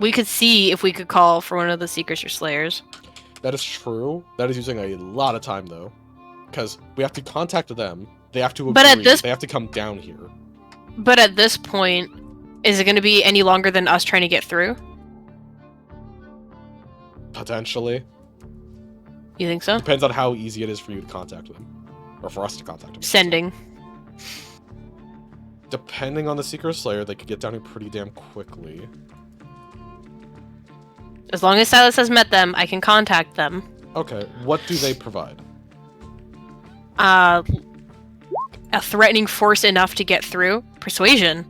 We could see if we could call for one of the Seekers or Slayers. That is true. That is using a lot of time, though. Because we have to contact them. They have to agree. They have to come down here. But at this point, is it going to be any longer than us trying to get through? Potentially. You think so? Depends on how easy it is for you to contact them. Or for us to contact them. Sending. Depending on the Seeker or Slayer, they could get down here pretty damn quickly. As long as Silas has met them, I can contact them. Okay, what do they provide? A threatening force enough to get through. Persuasion.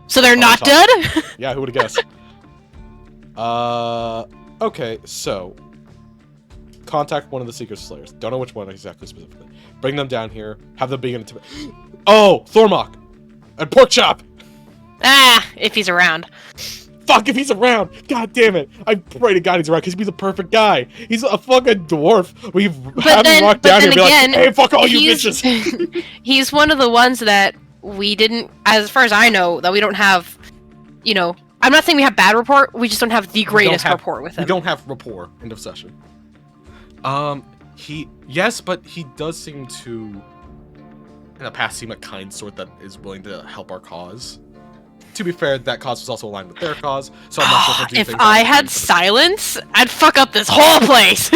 So they're not dead? Yeah, who would have guessed? Okay, so... Contact one of the Seeker Slayers. Don't know which one exactly specifically. Bring them down here. Have them begin to... Oh! Thormok! And Porkchop! Ah! If he's around. Fuck, if he's around! God damn it! I pray to God he's around, because he's a perfect guy! He's a fucking dwarf! We have him walk down here and be like, hey, fuck all you bitches! He's one of the ones that we didn't, as far as I know, that we don't have, you know... I'm not saying we have bad rapport, we just don't have the greatest rapport with him. We don't have rapport. End of session. Yes, but he does seem to, in the past, seem a kind sort that is willing to help our cause. To be fair, that cause was also aligned with their cause, so I'm not sure if I had silence, I'd fuck up this whole place!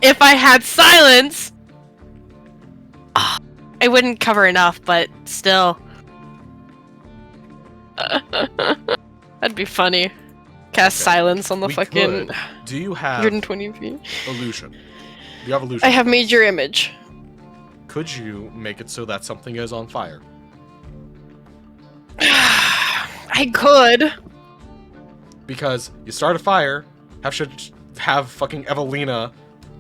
If I had silence... I wouldn't cover enough, but still. That'd be funny. Cast silence on the fucking... Do you have... 120 feet. Illusion? Do you have illusion? I have major image. Could you make it so that something is on fire? I could. Because you start a fire, have fucking Evelina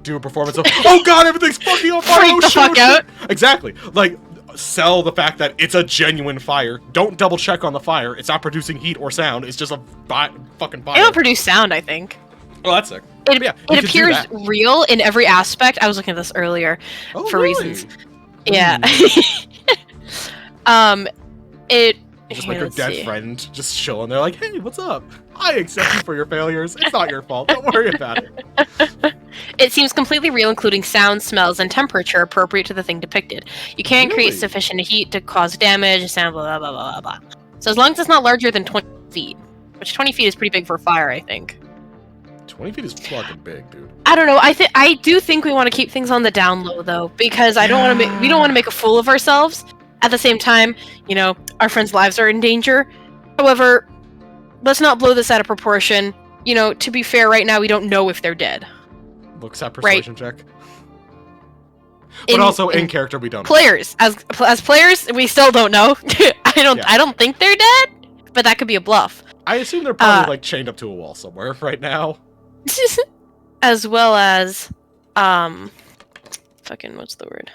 do a performance of, oh god, everything's fucking on fire! Freak the fuck out! Exactly. Like, sell the fact that it's a genuine fire. Don't double check on the fire. It's not producing heat or sound. It's just a fucking fire. It'll produce sound, I think. Oh, that's sick. It appears real in every aspect. I was looking at this earlier for reasons. Yeah. Just like a dead friend just chilling there like, hey, what's up? I accept you for your failures. It's not your fault. Don't worry about it. It seems completely real, including sound, smells, and temperature appropriate to the thing depicted. You can't create sufficient heat to cause damage, sound, blah, blah, blah, blah, blah. So as long as it's not larger than 20 feet, which 20 feet is pretty big for a fire, I think. 20 feet is fucking big, dude. I don't know. I do think we want to keep things on the down low, though, because we don't want to make a fool of ourselves. At the same time, you know, our friends' lives are in danger. However, let's not blow this out of proportion. You know, to be fair, right now we don't know if they're dead. Looks at persuasion check. But also in character we don't know. Players, as players, we still don't know. I don't think they're dead, but that could be a bluff. I assume they're probably like chained up to a wall somewhere right now. As well as fucking what's the word?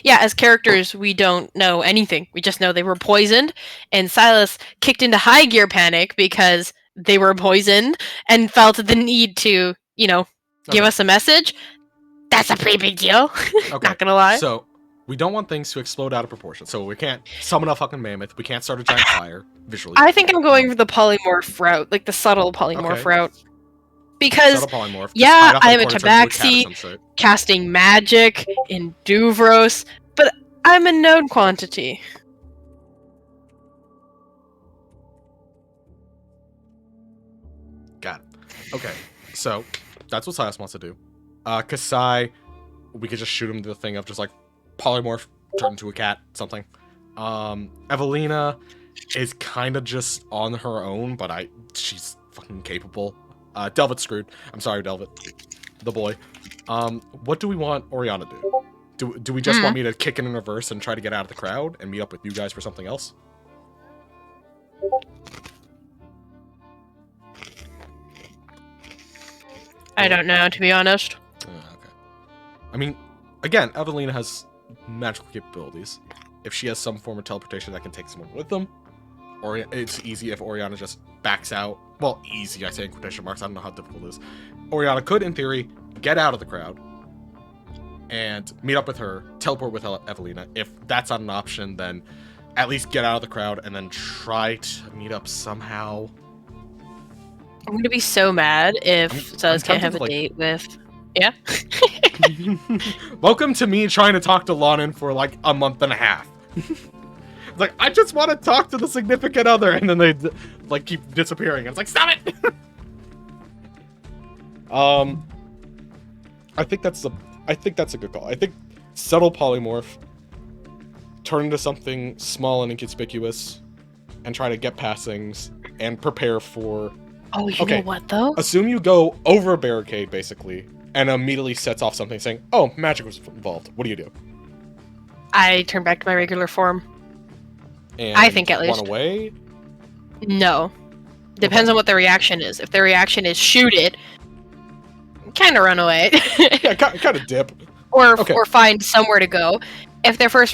Yeah, as characters, we don't know anything. We just know they were poisoned, and Silas kicked into high gear panic because they were poisoned and felt the need to, you know, give us a message. That's a pretty big deal. Not gonna lie. So, we don't want things to explode out of proportion. So we can't summon a fucking mammoth. We can't start a giant fire visually. I think I'm going for the polymorph route, like the subtle polymorph route. Because, yeah, I am a tabaxi, casting magic in Duvros, but I'm a known quantity. Got it. Okay, so that's what Silas wants to do. Kasai, we could just shoot him to the thing of just like polymorph, turn into a cat, something. Evelina is kind of just on her own, but she's fucking capable. Delvet's screwed. I'm sorry, Delvet. The boy. What do we want Oriana to do? Do we just want me to kick it in reverse and try to get out of the crowd and meet up with you guys for something else? I don't know, to be honest. Okay. I mean, again, Evelina has magical capabilities. If she has some form of teleportation that can take someone with them, or it's easy if Oriana just backs out. Well, easy, I say in quotation marks. I don't know how difficult it is. Oriana could, in theory, get out of the crowd and meet up with her, teleport with Evelina. If that's not an option, then at least get out of the crowd and then try to meet up somehow. I'm gonna be so mad if Silas can't have a like... date with. Yeah. Welcome to me trying to talk to Lonan for like a month and a half. Like, I just want to talk to the significant other, and then they like keep disappearing. And it's like, stop it. I think that's a good call. I think subtle polymorph, turn into something small and inconspicuous, and try to get past things and prepare for. Oh, you know what though? Assume you go over a barricade basically, and immediately sets off something saying, "Oh, magic was involved." What do you do? I turn back to my regular form. And I think at least. Run away? No. Depends on what their reaction is. If their reaction is shoot it, kind of run away. Yeah, kind of dip. Or find somewhere to go. If their first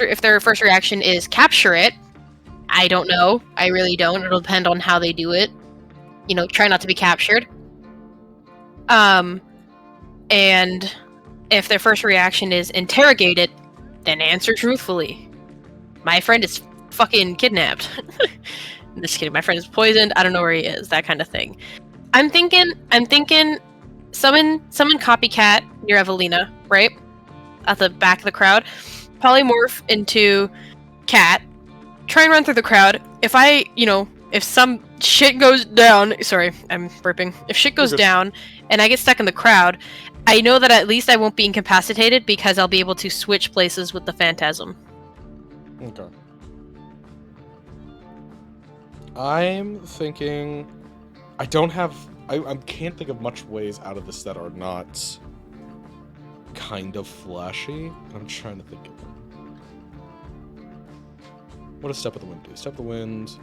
reaction is capture it, I don't know. I really don't. It'll depend on how they do it. You know, try not to be captured. And if their first reaction is interrogate it, then answer truthfully. My friend is fucking kidnapped. I'm just kidding. My friend is poisoned. I don't know where he is. That kind of thing. I'm thinking. Summon copycat near Evelina, right? At the back of the crowd. Polymorph into cat. Try and run through the crowd. If some shit goes down, sorry, I'm burping. If shit goes down and I get stuck in the crowd, I know that at least I won't be incapacitated because I'll be able to switch places with the phantasm. Okay. I'm thinking I can't think of much ways out of this that are not kind of flashy. I'm trying to think of what does Step of the Wind do? Step of the Wind,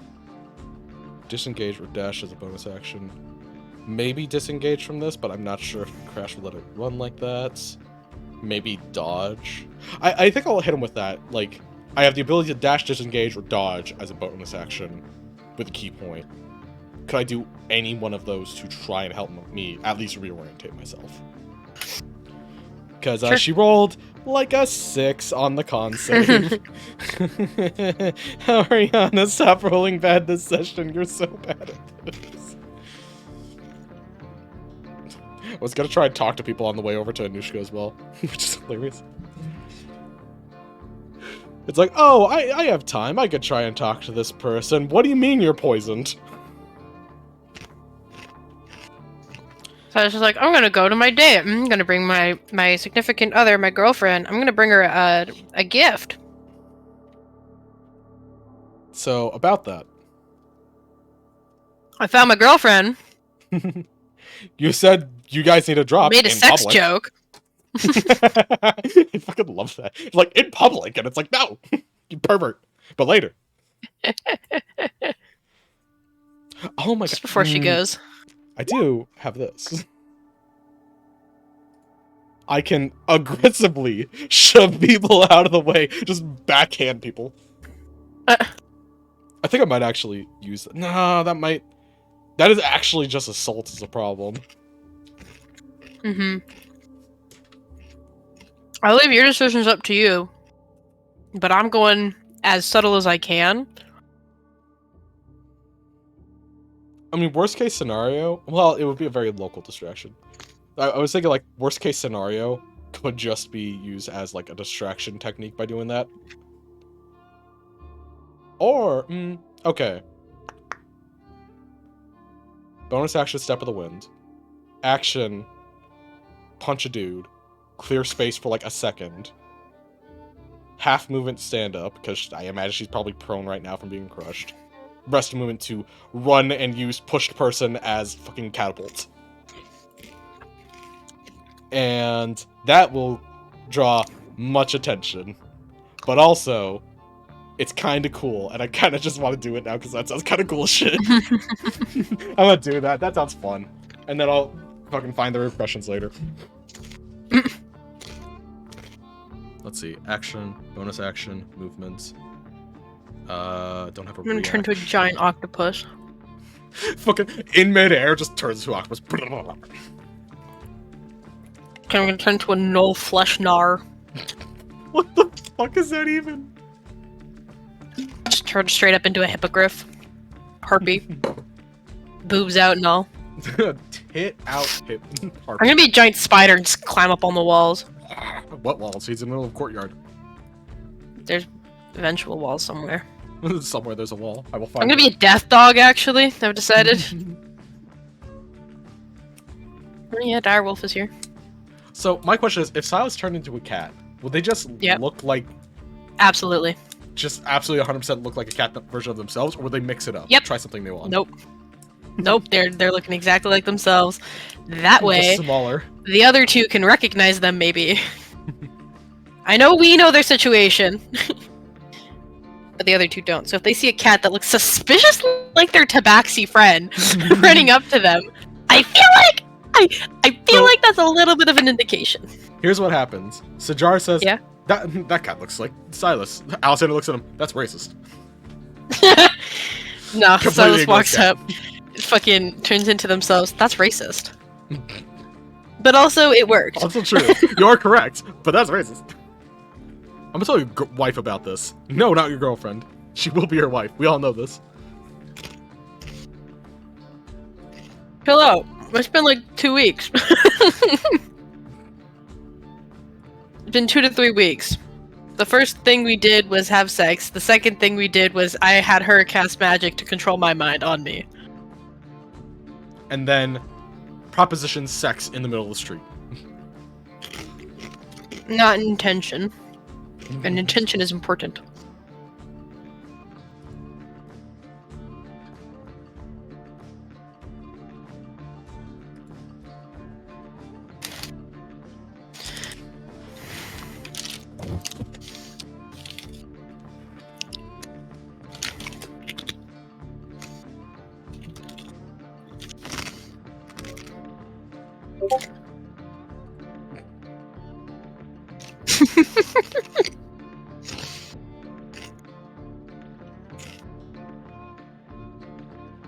disengage or dash as a bonus action. Maybe disengage from this, but I'm not sure if Crash will let it run like that. Maybe dodge. I think I'll hit him with that. Like, I have the ability to dash, disengage, or dodge as a bonus action with a key point. Could I do any one of those to try and help me at least reorientate myself? Because sure. She rolled like a 6 on the con save. Ariana, stop rolling bad this session. You're so bad at this. I was gonna try and talk to people on the way over to Anushka as well, which is hilarious. It's like, oh, I have time. I could try and talk to this person. What do you mean you're poisoned? So I was just like, I'm gonna go to my date. I'm gonna bring my significant other, my girlfriend. I'm gonna bring her a gift. So, about that. I found my girlfriend. You said you guys need a drop. Made a sex joke. I fucking love that. It's like, in public, and it's like, no, you pervert. But later. Oh my god. Just before she goes. I do have this. I can aggressively shove people out of the way, just backhand people. I think I might actually use that. No, that is actually just assault is a problem. Mm-hmm. I'll leave your decisions up to you. But I'm going as subtle as I can. I mean, worst case scenario, well, it would be a very local distraction. I was thinking, like, worst case scenario could just be used as, like, a distraction technique by doing that. Or, okay. Bonus action, Step of the Wind. Action, punch a dude. Clear space for, like, a second. Half movement, stand up, because I imagine she's probably prone right now from being crushed. Rest movement to run and use pushed person as fucking catapult. And that will draw much attention. But also, it's kind of cool, and I kind of just want to do it now because that sounds kind of cool as shit. I'm gonna do that. That sounds fun. And then I'll fucking find the repercussions later. Let's see. Action, bonus action, movements. Don't have a I'm gonna turn into a giant octopus. Fucking in midair, just turns into an octopus. I'm gonna turn into a null flesh gnar. What the fuck is that even? Just Turned straight up into a hippogriff. Harpy. Boobs out and all. Tit out hip. I'm gonna be a giant spider and just climb up on the walls. What walls? He's in the middle of a courtyard. There's eventual walls somewhere. Somewhere there's a wall. I will find I'm gonna be a death dog, actually. I've decided. Oh, yeah, Direwolf is here. So my question is, if Silas turned into a cat, would they just look like... Absolutely. Just absolutely 100% look like a cat version of themselves, or would they mix it up? Yep. Try something new on? Nope. Nope, they're looking exactly like themselves. That way, just smaller. The other two can recognize them, maybe. I know we know their situation. But the other two don't. So if they see a cat that looks suspiciously like their tabaxi friend running up to them, I feel like I feel like that's a little bit of an indication. Here's what happens. Sajar says, yeah? That cat looks like Silas. Alexander looks at him. That's racist. No, Silas walks up, fucking turns into themselves. That's racist. But also, it worked. Also true. You're correct, but that's racist. I'm gonna tell your wife about this. No, not your girlfriend. She will be your wife. We all know this. Chill out. It's been like 2 weeks. It's been 2 to 3 weeks. The first thing we did was have sex. The second thing we did was I had her cast magic to control my mind on me. And then proposition sex in the middle of the street. Not intention. And intention is important.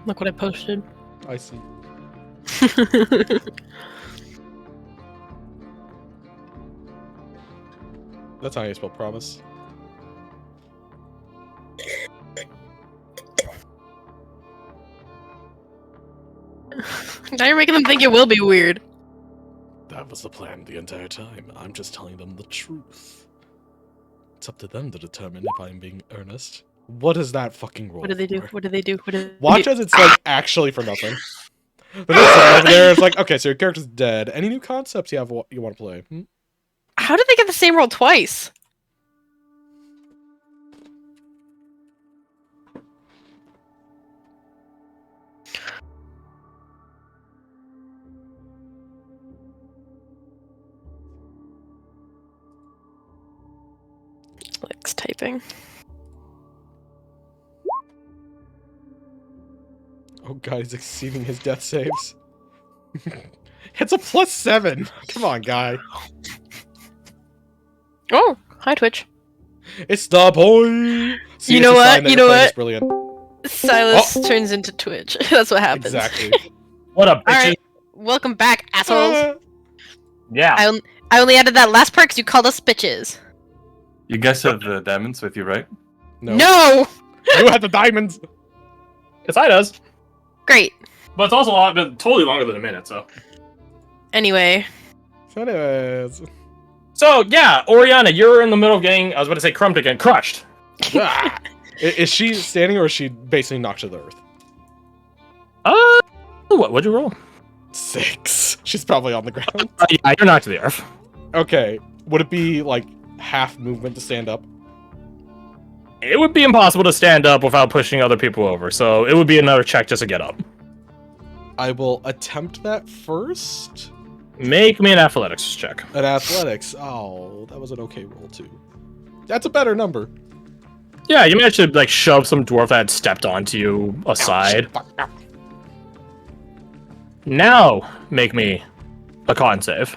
Look what I posted. I see. That's how you spell promise. Now you're making them think it will be weird. That was the plan the entire time. I'm just telling them the truth. It's up to them to determine if I'm being earnest. What is that fucking roll? What do they do? for? What do they do? What do they Watch do? as it's like actually for nothing. But this over there is like, okay, so your character's dead. Any new concepts you have you want to play? Hmm? How did they get the same roll twice? Alex typing. Oh god, he's exceeding his death saves. It's a +7. Come on, guy. Oh, hi Twitch. It's the boy. See, You know what? You know what? Brilliant. Silas turns into Twitch. That's what happens. Exactly. What up, bitches? Alright, welcome back, assholes. Yeah. I only added that last part because you called us bitches. You guys have the diamonds with you, right? No! You had the diamonds. Because I does. Great. But it's also been totally longer than a minute, so. Anyway. Anyways. So, yeah, Oriana, you're in the middle of getting, I was about to say crumped again, crushed. Ah. Is she standing or is she basically knocked to the earth? What'd you roll? 6. She's probably on the ground. Yeah, you're knocked to the earth. Okay. Would it be like half movement to stand up? It would be impossible to stand up without pushing other people over, so it would be another check just to get up. I will attempt that first. Make me an athletics check. At athletics. Oh, that was an okay roll too. That's a better number. Yeah, you managed to like shove some dwarf that had stepped onto you aside. Ouch. Now, make me a con save.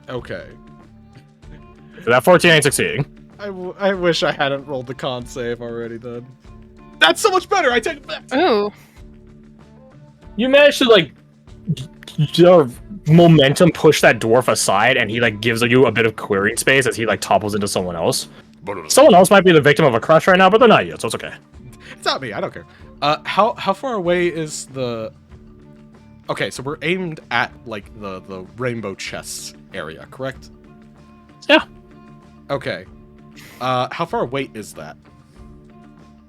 Okay. That 14 ain't succeeding. I wish I hadn't rolled the con save already then. That's so much better! I take it back! Ooh. You managed to like momentum push that dwarf aside, and he like gives you a bit of clearing space as he like topples into someone else. Someone else might be the victim of a crush right now, but they're not yet, so it's okay. It's not me. I don't care. How far away is the? Okay, so we're aimed at like the rainbow chests area, correct? Yeah. Okay. How far away is that?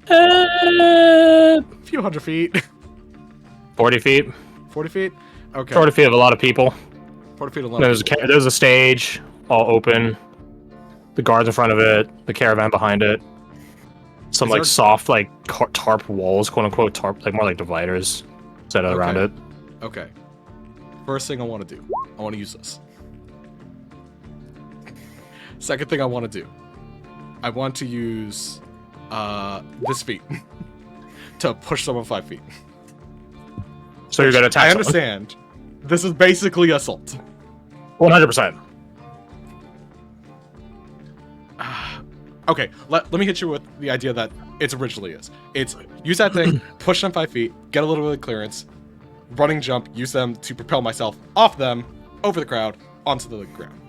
A A few hundred feet. 40 feet. 40 feet. Okay. 40 feet of a lot of people. 40 feet alone. There's a stage, all open. The guards in front of it. The caravan behind it. Some Is like there- soft like tarp walls, quote unquote tarp, like more like dividers set around it. Okay. First thing I want to do, I want to use this. Second thing I want to do, I want to use this feat to push someone 5 feet. So you're gonna attack. I someone. understand. This is basically assault. 100%. Okay, let me hit you with the idea that it originally is. It's use that thing, push them 5 feet, get a little bit of clearance, running jump, use them to propel myself off them, over the crowd, onto the ground.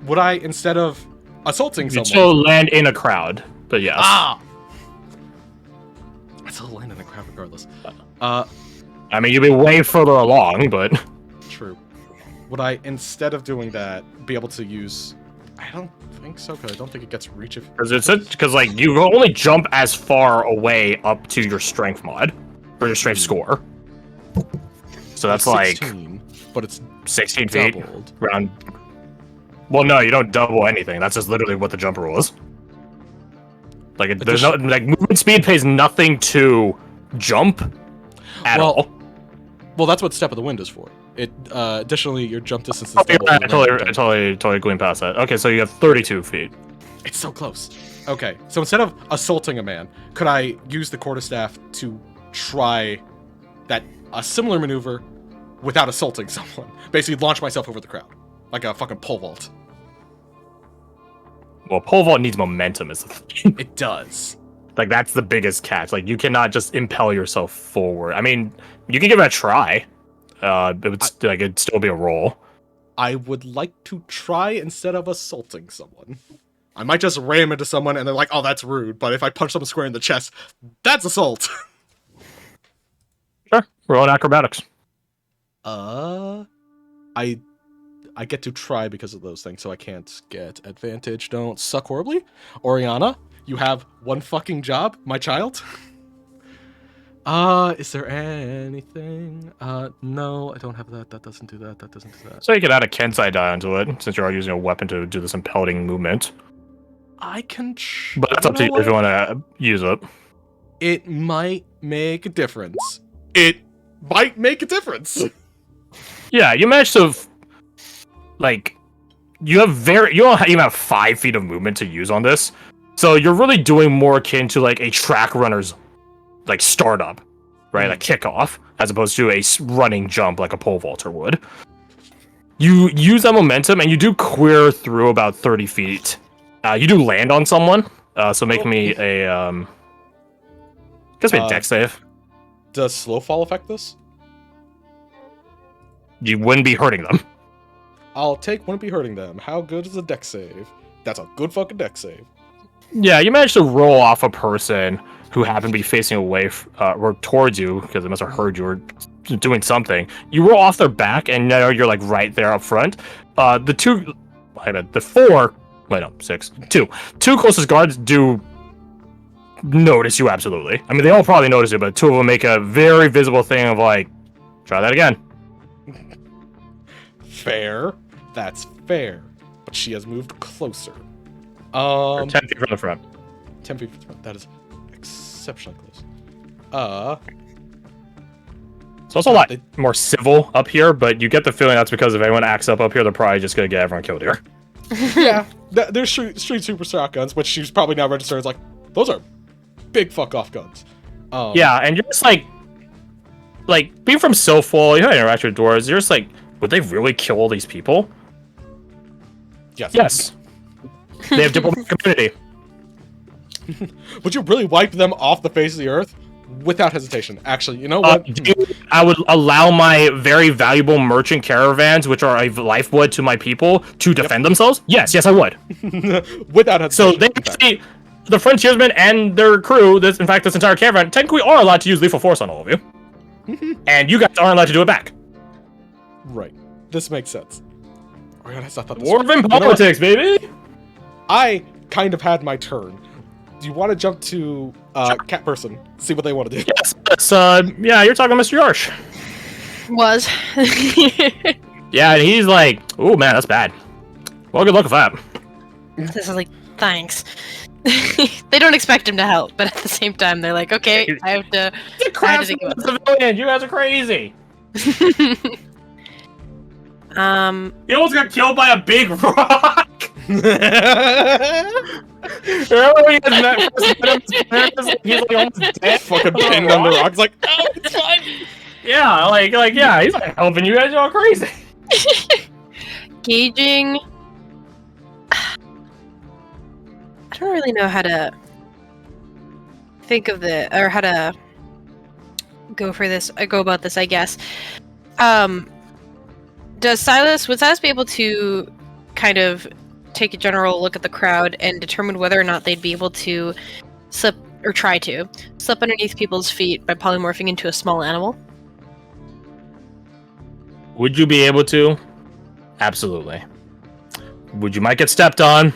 Would I, instead of assaulting You someone... still land in a crowd, but yes. Ah! I still land in a crowd regardless. I mean, you'd be way further along, but True. Would I, instead of doing that, be able to use... I don't think so, because I don't think it gets reach if... because like you only jump as far away up to your strength mod or your strength score. So that's like 16, but it's 16 feet doubled. around. Well, no, you don't double anything. That's just literally what the jump rule is. Like, there's no like movement speed pays nothing to jump at all. Well, that's what Step of the Wind is for. It additionally, your jump distance is Oh, yeah, double. I totally going past that. Okay, so you have 32 feet. It's so close. Okay, so instead of assaulting a man, could I use the quarterstaff to try a similar maneuver without assaulting someone? Basically, launch myself over the crowd like a fucking pole vault. Well, pole vault needs momentum, is the thing. It does. Like, that's the biggest catch. Like, you cannot just impel yourself forward. I mean, you can give it a try. It'd still be a roll. I would like to try instead of assaulting someone. I might just ram into someone and they're like, "Oh, that's rude." But if I punch them square in the chest, that's assault. Sure, roll in acrobatics. I get to try because of those things, so I can't get advantage. Don't suck horribly. Oriana, you have one fucking job, my child. Is there anything? No, I don't have that. That doesn't do that. That doesn't do that. So you could add a Kensai die onto it, since you are using a weapon to do this impelling movement. I can But that's up to you if you want to use it. It might make a difference. It might make a difference. Yeah, you managed to, like, you don't even have 5 feet of movement to use on this. So you're really doing more akin to, like, a track runner's, like, startup, right? A kickoff, as opposed to a running jump like a pole vaulter would. You use that momentum, and you do clear through about 30 feet. You do land on someone, so make me a, guess me a dex save. Does slow fall affect this? You wouldn't be hurting them. I'll take wouldn't be hurting them. How good is a dex save? That's a good fucking dex save. Yeah, you managed to roll off a person who happened to be facing away or towards you because they must have heard you were doing something. You roll off their back, and now you're like right there up front. Two closest guards do notice you absolutely. I mean, they all probably notice you, but two of them make a very visible thing of like, try that again. Fair. That's fair. But she has moved closer. 10 feet from the front. 10 feet from the front. That is exceptionally close. It's also a lot more civil up here, but you get the feeling that's because if anyone acts up here, they're probably just gonna get everyone killed here. Yeah. There's street super shotguns, which she's probably now registered as like, those are big fuck off guns. Yeah, and you're just like being from so full, you don't interact with doors, you're just like, would they really kill all these people? Yes. They have diplomatic community. Would you really wipe them off the face of the earth? Without hesitation. Actually, you know what? I would allow my very valuable merchant caravans, which are a lifeblood to my people, to defend themselves? Yes, I would. Without hesitation. So they actually, the frontiersmen and their crew, this entire caravan, technically are allowed to use lethal force on all of you. And you guys aren't allowed to do it back. Right. This makes sense. Oh, I thought this Dwarven politics, baby! I kind of had my turn. Do you want to jump to cat person? See what they want to do. Yes, yeah, you're talking to Mr. Yarsh. Was. Yeah, and he's like, "Oh man, that's bad." Well, good luck with that. This is like, thanks. They don't expect him to help, but at the same time, they're like, okay, I have to. The craftsman civilian, you guys are crazy. He almost got killed by a big rock. Remember when he he's like almost dead? Fucking pinned under rocks, like, oh, it's fine. Yeah, yeah, he's like helping you guys. You're all crazy. Gauging. I don't really know how to think of or how to go about this, I guess. Would Silas be able to kind of take a general look at the crowd and determine whether or not they'd be able to slip underneath people's feet by polymorphing into a small animal? Would you be able to? Absolutely. Would you might get stepped on?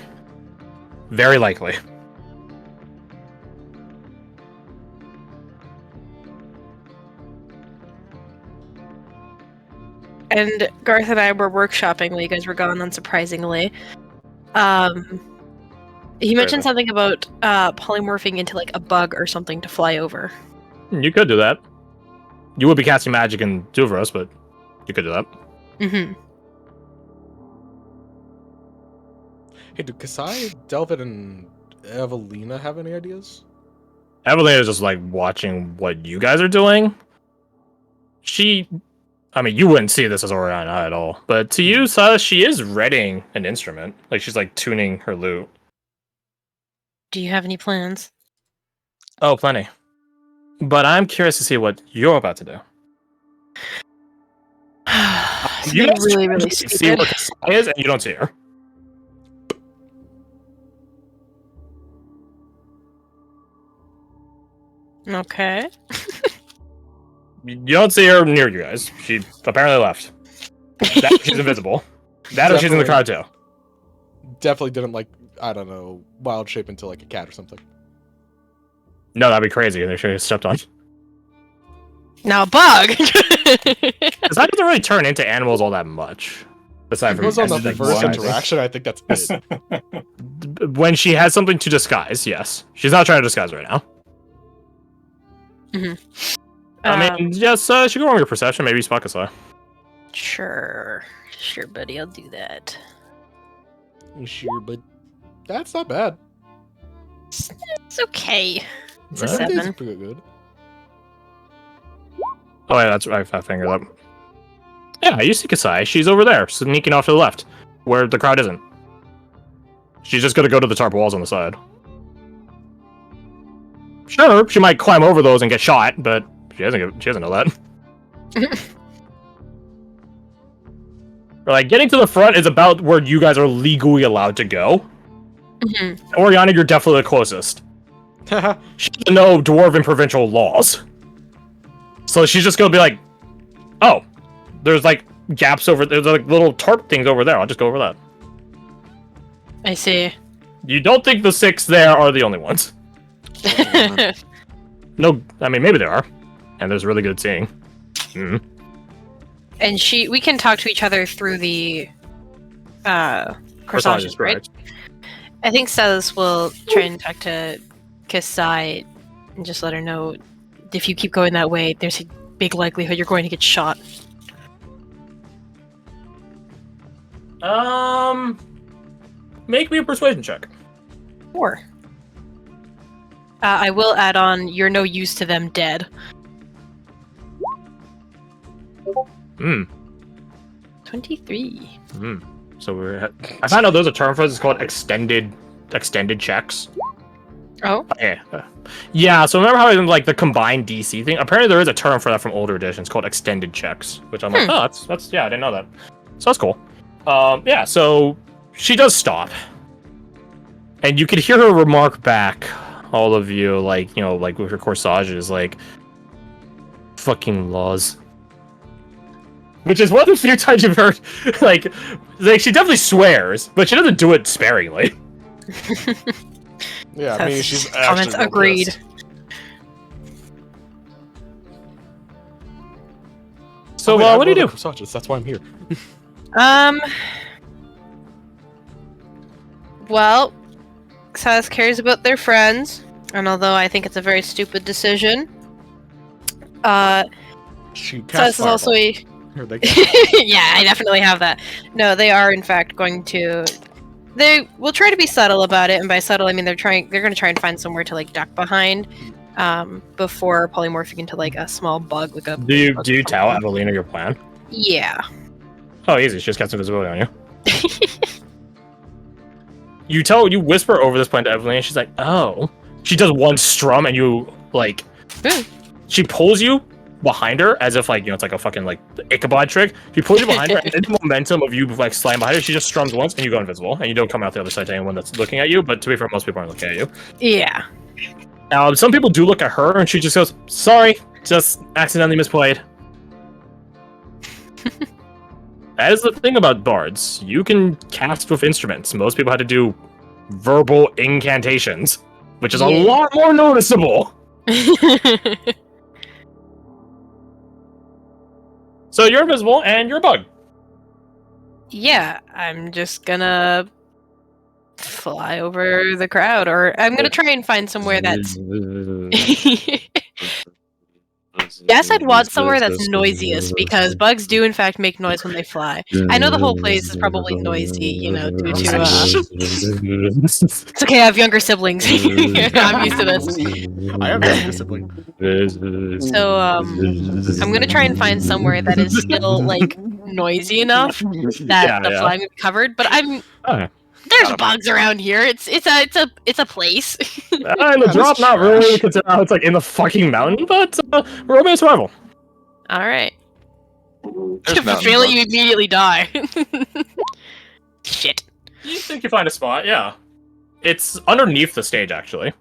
Very likely. And Garth and I were workshopping while you guys were gone, unsurprisingly. He mentioned something about polymorphing into like a bug or something to fly over. You could do that. You would be casting magic in Duvros, but you could do that. Mm-hmm. Hey, do Kasai, Delvin, and Evelina have any ideas? Evelina's just like watching what you guys are doing. I mean, you wouldn't see this as Oriana at all, but to you, Silas, she is readying an instrument. Like, she's like tuning her lute. Do you have any plans? Oh, plenty. But I'm curious to see what you're about to do. You guys really see stupid. where Kasai is, and you don't see her. Okay. You don't see her near you guys. She apparently left. That she's invisible. That or she's in the crowd too. Definitely didn't, like, I don't know, wild shape into like a cat or something. No, that'd be crazy. They should have stepped on. Now a bug! Because that doesn't really turn into animals all that much. Aside If it was on the like, first one. interaction, I think that's it. When she has something to disguise, yes. She's not trying to disguise right now. Mm-hmm. I mean, yes, she go on your perception, maybe spot Kasai. Sure, buddy, I'll do that. Sure, but that's not bad. It's okay. It's a Right. That is 7. pretty good. Oh yeah, that's right. I fingered up. Yeah, you see Kasai. She's over there, sneaking off to the left, where the crowd isn't. She's just gonna go to the tarp walls on the side. Sure, she might climb over those and get shot, but she doesn't know that. Or, like, getting to the front is about where you guys are legally allowed to go. Mm-hmm. Oriana, you're definitely the closest. She doesn't know dwarven provincial laws. So she's just gonna be like, oh, there's like gaps there's like little tarp things over there. I'll just go over that. I see. You don't think the 6 there are the only ones. No, I mean, maybe there are. And there's really good seeing. Mm. And we can talk to each other through the corsages, right? I think Silas will try and talk to Kasai and just let her know if you keep going that way, there's a big likelihood you're going to get shot. Make me a persuasion check. 4. I will add on, you're no use to them dead. Hmm. 23. Oh. Yeah, so remember how like the combined DC thing? Apparently there is a term for that from older editions called extended checks, which I'm like, oh, that's yeah, I didn't know that. So that's cool. Yeah, so she does stop. And you could hear her remark back, all of you, like, you know, like with her corsages, like, fucking laws. Which is one of the few times you've heard, like she definitely swears, but she doesn't do it sparingly. Yeah, I mean, she's comments actually agreed. pissed. So, Oh, wait, what do you do? Corsages, that's why I'm here. Well, Silas cares about their friends, and although I think it's a very stupid decision, Shoot, Silas cast is also a... Here they go. Yeah, I definitely have that. No, they are in fact going to... They will try to be subtle about it, and by subtle I mean they're going to try and find somewhere to like duck behind, before polymorphing into like a small bug, like a... Do you tell Evelina your plan? Yeah. Oh, easy. She just casts invisibility on you. You whisper over this plan to Evelina, and she's like, oh. She does one strum, and you, like... She pulls you behind her, as if, like, you know, it's like a fucking, like, Ichabod trick. She pulls you behind her, and in the momentum of you, like, slamming behind her, she just strums once, and you go invisible. And you don't come out the other side to anyone that's looking at you, but to be fair, most people aren't looking at you. Yeah. Some people do look at her, and she just goes, sorry, just accidentally misplayed. That is the thing about bards. You can cast with instruments. Most people had to do verbal incantations, which is a lot more noticeable. So you're invisible, and you're a bug. Yeah, I'm just gonna fly over the crowd, or I'm gonna try and find somewhere that's... Yes, I'd want somewhere that's noisiest, because bugs do in fact make noise when they fly. I know the whole place is probably noisy, you know, due to, It's okay, I have younger siblings. I'm used to this. I have a sibling. So, I'm gonna try and find somewhere that is still, like, noisy enough that the flying would be covered, but there's bugs around here. It's a place. And the drop, not really, because it's like in the fucking mountain, but we're open to survival. All right. There's If you fail it, you immediately die. Shit. You think you find a spot? Yeah. It's underneath the stage, actually.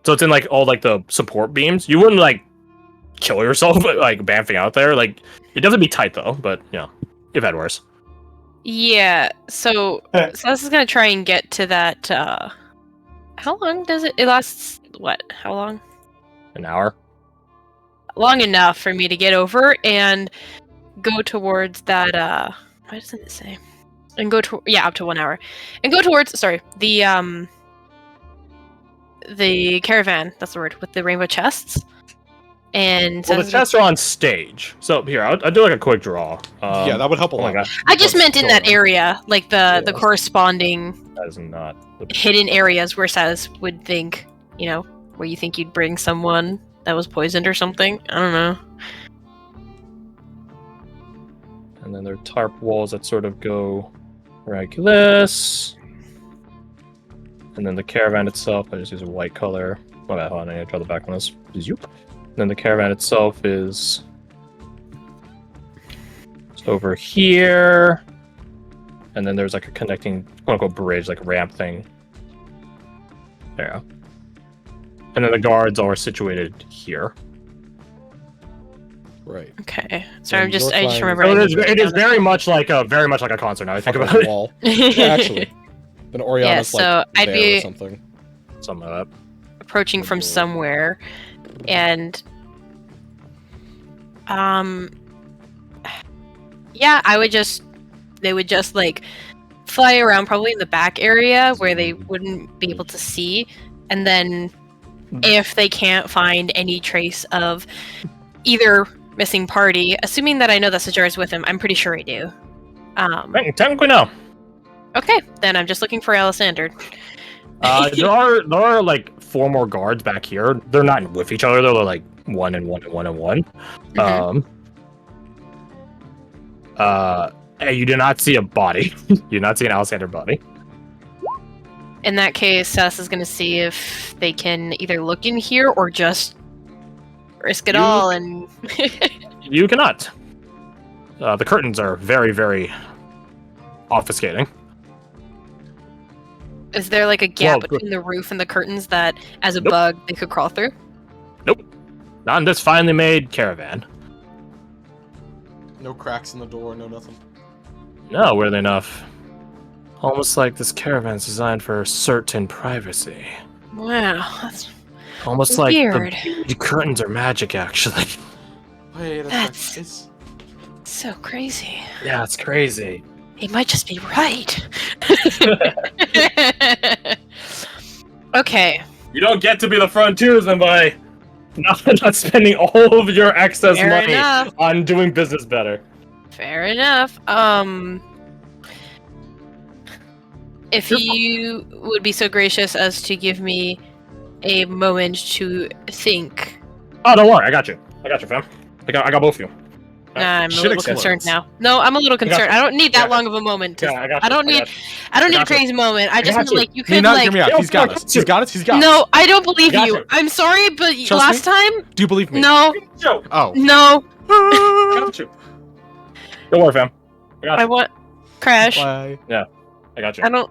So it's in like all like the support beams. You wouldn't like kill yourself like bamfing out there. Like it'd definitely be tight though, but you know, you've had worse. Yeah, so this is gonna try and get to that, how long does it lasts, what, how long? An hour. Long enough for me to get over and go towards that, why doesn't it say? And go to, yeah, up to 1 hour. And go towards, sorry, the caravan, that's the word, with the rainbow chests. And well, the chests are on stage. So here, I'll do like a quick draw. Yeah, that would help a lot. I just meant in that area, like the corresponding that is not hidden areas where Silas would think, you know, where you think you'd bring someone that was poisoned or something. I don't know. And then there are tarp walls that sort of go like this. And then the caravan itself, I just use a white color. My bad, hold on, I need to draw the back on this. Zoop. Then the caravan itself is over here, and then there's like a connecting quote-unquote bridge, like ramp thing. There. And then the guards are situated here. Right. Okay. So And I just you're remember. So it is very much like a concert now. I think about it. Wall. Yeah, actually. Then Oriana's so like I'd there be or something. Something like that. approaching from somewhere, and yeah, they would just like fly around probably in the back area where they wouldn't be able to see, and then if they can't find any trace of either missing party, assuming that I know that Sajar's with him, I'm pretty sure I do. Technically no. Okay, then I'm just looking for Alessander. There are like 4 more guards back here. They're not with each other. They're like 1 and 1 and 1 and 1. And you do not see a body. You do not see an Alessander body. In that case, Sass is going to see if they can either look in here or just risk it all and... You cannot. The curtains are very, very obfuscating. Is there like a gap Well, between the roof and the curtains that, as a Nope. bug, they could crawl through? Nope. Not in this finely made caravan. No cracks in the door, no nothing. No, weirdly enough. Almost like this caravan's designed for certain privacy. Wow, that's Almost weird. like the curtains are magic, actually. Wait a That's- second. It's... so crazy. Yeah, it's crazy. He might just be right. Okay, You don't get to be the frontiersman by not spending all of your excess fair money enough. on doing business better. Fair enough. If you would be so gracious as to give me a moment to think. Oh, don't worry, I got you. I got you, fam. I got both of you. I'm a Shit little explodes. concerned now. No, I'm a little concerned. I don't need that Yeah. long of a moment. Yeah, I got you. I don't need. got you. I don't need a got you. crazy moment. I just got need you. like you Hear could me out, like. hear me out. Yo, He's got I us. got He's you. got us. He's got us. No, I don't believe Got you. you. I'm sorry, but Trust last me? time, Do you believe me? no, Yo, Oh. no. I got you. Don't worry, fam. I got I you. want crash. Bye. I got you. I don't.